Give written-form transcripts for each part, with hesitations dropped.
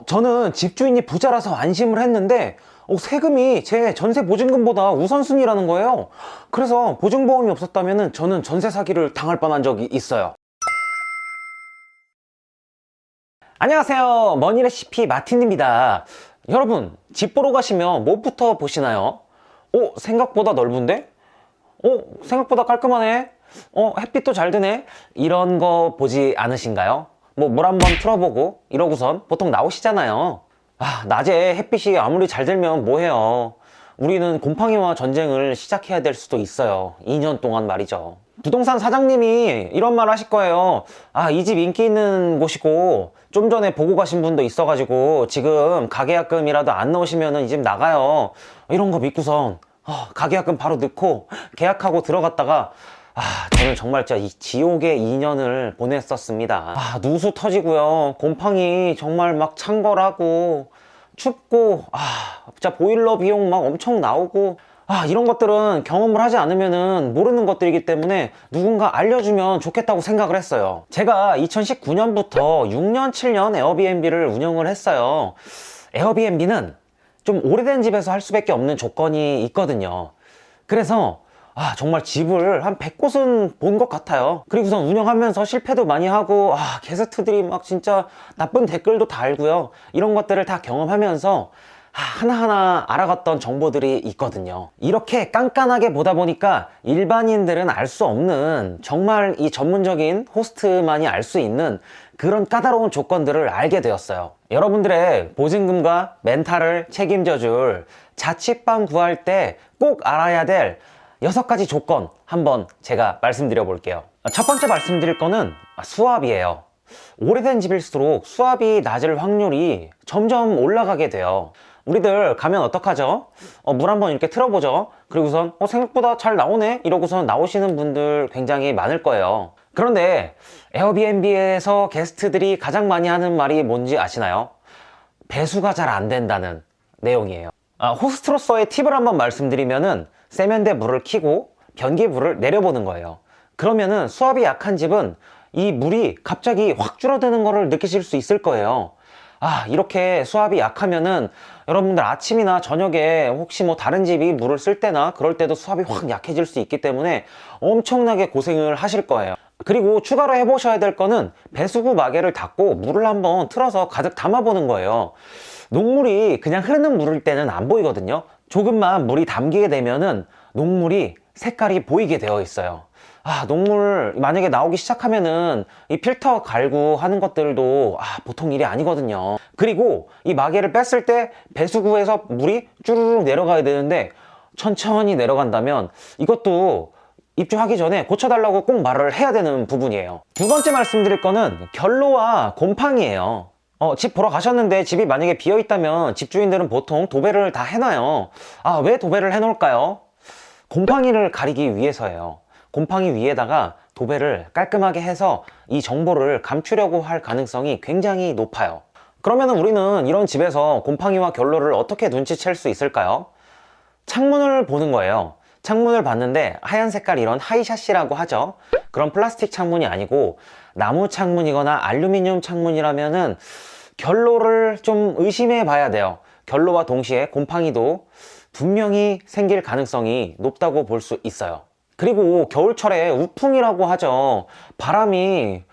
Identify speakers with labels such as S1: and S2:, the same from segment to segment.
S1: 저는 집주인이 부자라서 안심을 했는데 세금이 제 전세 보증금보다 우선순위라는 거예요. 그래서 보증보험이 없었다면 저는 전세 사기를 당할 뻔한 적이 있어요. 안녕하세요, 머니레시피 마틴입니다. 여러분, 집 보러 가시면 뭐부터 보시나요? 생각보다 넓은데? 생각보다 깔끔하네? 햇빛도 잘 드네? 이런 거 보지 않으신가요? 물 한번 틀어보고 이러고선 보통 나오시잖아요. 낮에 햇빛이 아무리 잘 들면 뭐해요. 우리는 곰팡이와 전쟁을 시작해야 될 수도 있어요. 2년 동안 말이죠. 부동산 사장님이 이런 말 하실 거예요. 이 집 인기 있는 곳이고 좀 전에 보고 가신 분도 있어가지고 지금 가계약금이라도 안 넣으시면 이 집 나가요. 이런 거 믿고선 가계약금 바로 넣고 계약하고 들어갔다가 저는 정말 진짜 이 지옥의 2년을 보냈었습니다. 누수 터지고요, 곰팡이 정말 막 창궐하고 춥고 진짜 보일러 비용 막 엄청 나오고 이런 것들은 경험을 하지 않으면 모르는 것들이기 때문에 누군가 알려주면 좋겠다고 생각을 했어요. 제가 2019년부터 6년 7년 에어비앤비를 운영을 했어요. 에어비앤비는 좀 오래된 집에서 할 수밖에 없는 조건이 있거든요. 그래서 정말 집을 한 100곳은 본 것 같아요. 그리고선 운영하면서 실패도 많이 하고 게스트들이 막 진짜 나쁜 댓글도 달고요, 이런 것들을 다 경험하면서 하나하나 알아갔던 정보들이 있거든요. 이렇게 깐깐하게 보다 보니까 일반인들은 알 수 없는, 정말 이 전문적인 호스트만이 알 수 있는 그런 까다로운 조건들을 알게 되었어요. 여러분들의 보증금과 멘탈을 책임져줄 자취방 구할 때 꼭 알아야 될 6가지 조건 한번 제가 말씀드려 볼게요. 첫 번째 말씀드릴 거는 수압이에요. 오래된 집일수록 수압이 낮을 확률이 점점 올라가게 돼요. 우리들 가면 어떡하죠? 물 한번 이렇게 틀어보죠. 그리고선 생각보다 잘 나오네? 이러고선 나오시는 분들 굉장히 많을 거예요. 그런데 에어비앤비에서 게스트들이 가장 많이 하는 말이 뭔지 아시나요? 배수가 잘 안 된다는 내용이에요. 호스트로서의 팁을 한번 말씀드리면은 세면대 물을 켜고 변기물을 내려보는 거예요. 그러면은 수압이 약한 집은 이 물이 갑자기 확 줄어드는 거를 느끼실 수 있을 거예요. 이렇게 수압이 약하면은 여러분들 아침이나 저녁에 혹시 다른 집이 물을 쓸 때나 그럴 때도 수압이 확 약해질 수 있기 때문에 엄청나게 고생을 하실 거예요. 그리고 추가로 해보셔야 될 거는 배수구 마개를 닫고 물을 한번 틀어서 가득 담아보는 거예요. 녹물이 그냥 흐르는 물일 때는 안 보이거든요. 조금만 물이 담기게 되면은 녹물이 색깔이 보이게 되어 있어요. 녹물 만약에 나오기 시작하면은 이 필터 갈고 하는 것들도 보통 일이 아니거든요. 그리고 이 마개를 뺐을 때 배수구에서 물이 쭈르륵 내려가야 되는데 천천히 내려간다면 이것도 입주하기 전에 고쳐달라고 꼭 말을 해야 되는 부분이에요. 두 번째 말씀드릴 거는 결로와 곰팡이에요. 집 보러 가셨는데 집이 만약에 비어 있다면 집주인들은 보통 도배를 다 해놔요. 왜 도배를 해놓을까요? 곰팡이를 가리기 위해서예요. 곰팡이 위에다가 도배를 깔끔하게 해서 이 정보를 감추려고 할 가능성이 굉장히 높아요. 그러면 우리는 이런 집에서 곰팡이와 결로를 어떻게 눈치챌 수 있을까요? 창문을 보는 거예요. 창문을 봤는데 하얀 색깔, 이런 하이샤시라고 하죠. 그런 플라스틱 창문이 아니고 나무 창문이거나 알루미늄 창문이라면은 결로를 좀 의심해 봐야 돼요. 결로와 동시에 곰팡이도 분명히 생길 가능성이 높다고 볼 수 있어요. 그리고 겨울철에 우풍이라고 하죠. 바람이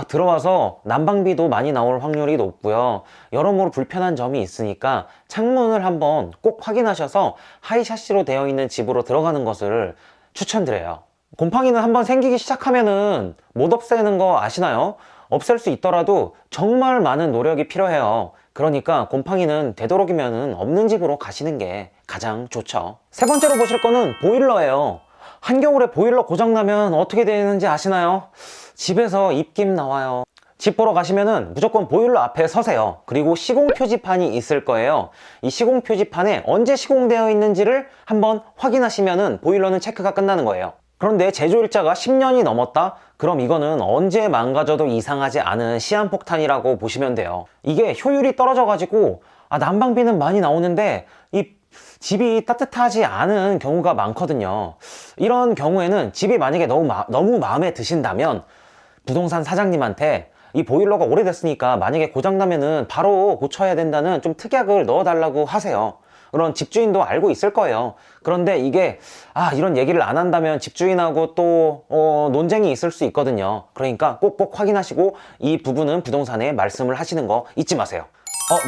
S1: 들어와서 난방비도 많이 나올 확률이 높고요, 여러모로 불편한 점이 있으니까 창문을 한번 꼭 확인하셔서 하이샤시로 되어 있는 집으로 들어가는 것을 추천드려요. 곰팡이는 한번 생기기 시작하면은 못 없애는 거 아시나요? 없앨 수 있더라도 정말 많은 노력이 필요해요. 그러니까 곰팡이는 되도록이면 없는 집으로 가시는 게 가장 좋죠. 세 번째로 보실 거는 보일러예요. 한겨울에 보일러 고장나면 어떻게 되는지 아시나요? 집에서 입김 나와요. 집 보러 가시면은 무조건 보일러 앞에 서세요. 그리고 시공 표지판이 있을 거예요. 이 시공 표지판에 언제 시공되어 있는지를 한번 확인하시면은 보일러는 체크가 끝나는 거예요. 그런데 제조일자가 10년이 넘었다? 그럼 이거는 언제 망가져도 이상하지 않은 시한폭탄이라고 보시면 돼요. 이게 효율이 떨어져 가지고 난방비는 많이 나오는데 이 집이 따뜻하지 않은 경우가 많거든요. 이런 경우에는 집이 만약에 너무 마음에 드신다면 부동산 사장님한테 이 보일러가 오래됐으니까 만약에 고장나면은 바로 고쳐야 된다는 좀 특약을 넣어달라고 하세요. 그런 집주인도 알고 있을 거예요. 그런데 이게 이런 얘기를 안 한다면 집주인하고 또 논쟁이 있을 수 있거든요. 그러니까 꼭꼭 확인하시고 이 부분은 부동산에 말씀을 하시는 거 잊지 마세요.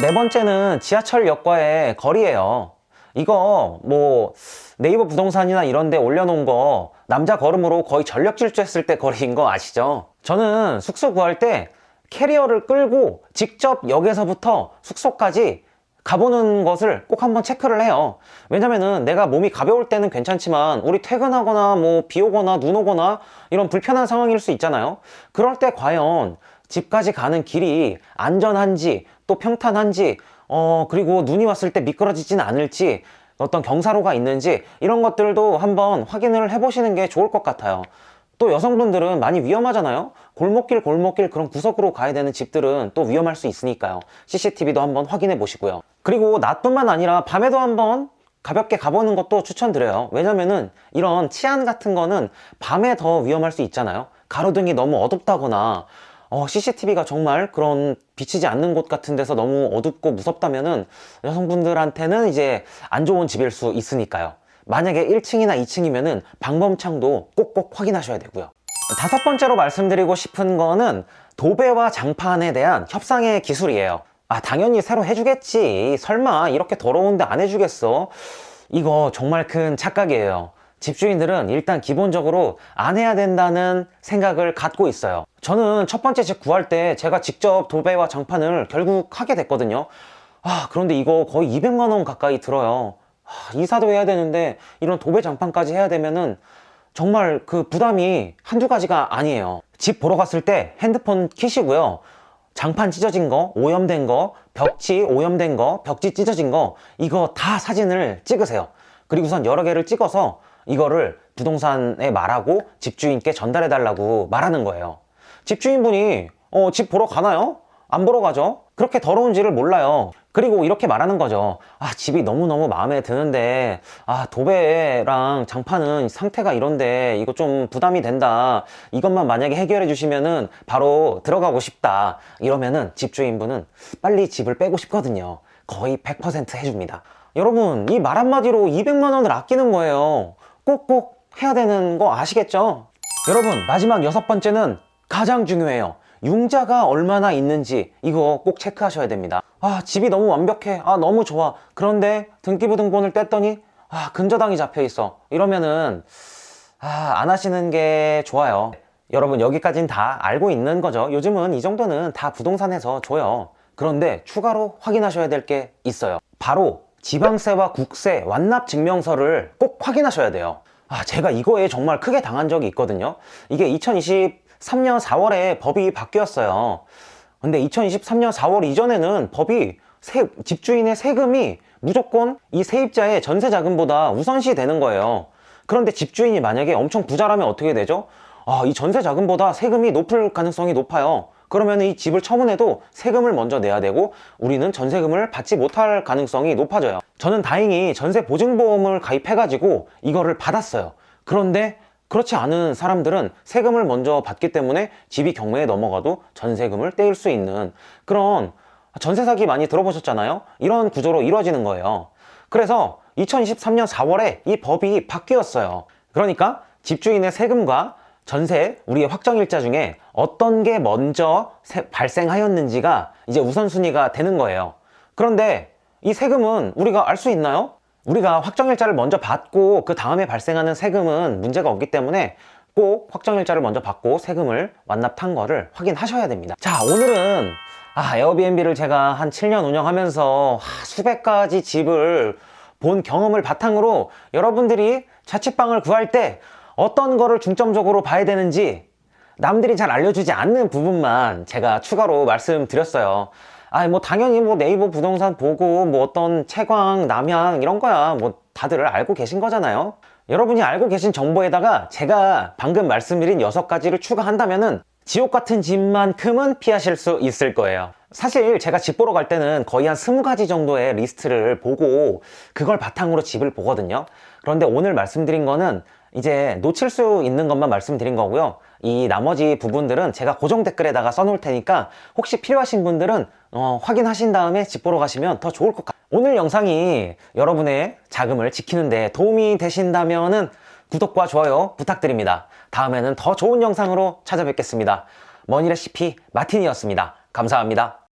S1: 네 번째는 지하철역과의 거리예요. 이거 뭐 네이버 부동산이나 이런 데 올려놓은 거 남자 걸음으로 거의 전력 질주했을 때 거리인 거 아시죠? 저는 숙소 구할 때 캐리어를 끌고 직접 역에서부터 숙소까지 가보는 것을 꼭 한번 체크를 해요. 왜냐면은 내가 몸이 가벼울 때는 괜찮지만 우리 퇴근하거나 뭐 비 오거나 눈 오거나 이런 불편한 상황일 수 있잖아요. 그럴 때 과연 집까지 가는 길이 안전한지 또 평탄한지 그리고 눈이 왔을 때 미끄러지진 않을지 어떤 경사로가 있는지 이런 것들도 한번 확인을 해보시는 게 좋을 것 같아요. 또 여성분들은 많이 위험하잖아요. 골목길 그런 구석으로 가야 되는 집들은 또 위험할 수 있으니까요. CCTV도 한번 확인해 보시고요. 그리고 낮뿐만 아니라 밤에도 한번 가볍게 가보는 것도 추천드려요. 왜냐면은 이런 치안 같은 거는 밤에 더 위험할 수 있잖아요. 가로등이 너무 어둡다거나 CCTV가 정말 그런 비치지 않는 곳 같은 데서 너무 어둡고 무섭다면은 여성분들한테는 이제 안 좋은 집일 수 있으니까요. 만약에 1층이나 2층이면은 방범창도 꼭꼭 확인하셔야 되고요. 다섯 번째로 말씀드리고 싶은 거는 도배와 장판에 대한 협상의 기술이에요. 당연히 새로 해주겠지. 설마 이렇게 더러운데 안 해주겠어? 이거 정말 큰 착각이에요. 집주인들은 일단 기본적으로 안 해야 된다는 생각을 갖고 있어요. 저는 첫 번째 집 구할 때 제가 직접 도배와 장판을 결국 하게 됐거든요. 그런데 이거 거의 200만 원 가까이 들어요. 이사도 해야 되는데 이런 도배 장판까지 해야 되면은 정말 그 부담이 한두 가지가 아니에요. 집 보러 갔을 때 핸드폰 켜시고요. 장판 찢어진 거, 오염된 거, 벽지 오염된 거, 벽지 찢어진 거 이거 다 사진을 찍으세요. 그리고선 여러 개를 찍어서 이거를 부동산에 말하고 집주인께 전달해 달라고 말하는 거예요. 집주인분이 집 보러 가나요? 안 보러 가죠? 그렇게 더러운지를 몰라요. 그리고 이렇게 말하는 거죠. 집이 너무너무 마음에 드는데 도배랑 장판은 상태가 이런데 이거 좀 부담이 된다. 이것만 만약에 해결해 주시면은 바로 들어가고 싶다. 이러면은 집주인분은 빨리 집을 빼고 싶거든요. 거의 100% 해줍니다. 여러분, 이 말 한마디로 200만 원을 아끼는 거예요. 꼭꼭 해야 되는 거 아시겠죠? 여러분, 마지막 여섯 번째는 가장 중요해요. 융자가 얼마나 있는지 이거 꼭 체크하셔야 됩니다. 집이 너무 완벽해. 너무 좋아. 그런데 등기부등본을 뗐더니 근저당이 잡혀 있어. 이러면은 안 하시는 게 좋아요. 여러분, 여기까지는 다 알고 있는 거죠. 요즘은 이 정도는 다 부동산에서 줘요. 그런데 추가로 확인하셔야 될 게 있어요. 바로 지방세와 국세 완납 증명서를 꼭 확인하셔야 돼요. 제가 이거에 정말 크게 당한 적이 있거든요. 이게 2023년 4월에 법이 바뀌었어요. 근데 2023년 4월 이전에는 법이 집주인의 세금이 무조건 이 세입자의 전세자금보다 우선시 되는 거예요. 그런데 집주인이 만약에 엄청 부자라면 어떻게 되죠? 이 전세자금보다 세금이 높을 가능성이 높아요. 그러면 이 집을 처분해도 세금을 먼저 내야 되고 우리는 전세금을 받지 못할 가능성이 높아져요. 저는 다행히 전세보증보험을 가입해가지고 이거를 받았어요. 그런데 그렇지 않은 사람들은 세금을 먼저 받기 때문에 집이 경매에 넘어가도 전세금을 떼일 수 있는 그런 전세 사기 많이 들어보셨잖아요. 이런 구조로 이루어지는 거예요. 그래서 2023년 4월에 이 법이 바뀌었어요. 그러니까 집주인의 세금과 전세, 우리의 확정일자 중에 어떤 게 먼저 발생하였는지가 이제 우선순위가 되는 거예요. 그런데 이 세금은 우리가 알 수 있나요? 우리가 확정일자를 먼저 받고 그 다음에 발생하는 세금은 문제가 없기 때문에 꼭 확정일자를 먼저 받고 세금을 완납한 거를 확인하셔야 됩니다. 자, 오늘은 에어비앤비를 제가 한 7년 운영하면서 수백 가지 집을 본 경험을 바탕으로 여러분들이 자취방을 구할 때 어떤 거를 중점적으로 봐야 되는지 남들이 잘 알려주지 않는 부분만 제가 추가로 말씀드렸어요. 뭐 당연히 뭐 네이버 부동산 보고 뭐 어떤 채광, 남향 이런 거야 뭐 다들 알고 계신 거잖아요. 여러분이 알고 계신 정보에다가 제가 방금 말씀드린 6가지를 추가한다면은 지옥 같은 집만큼은 피하실 수 있을 거예요. 사실 제가 집 보러 갈 때는 거의 한 20가지 정도의 리스트를 보고 그걸 바탕으로 집을 보거든요. 그런데 오늘 말씀드린 거는 이제 놓칠 수 있는 것만 말씀드린 거고요. 이 나머지 부분들은 제가 고정 댓글에다가 써놓을 테니까 혹시 필요하신 분들은 확인하신 다음에 집 보러 가시면 더 좋을 것 같아요. 오늘 영상이 여러분의 자금을 지키는데 도움이 되신다면은 구독과 좋아요 부탁드립니다. 다음에는 더 좋은 영상으로 찾아뵙겠습니다. 머니 레시피 마틴이었습니다. 감사합니다.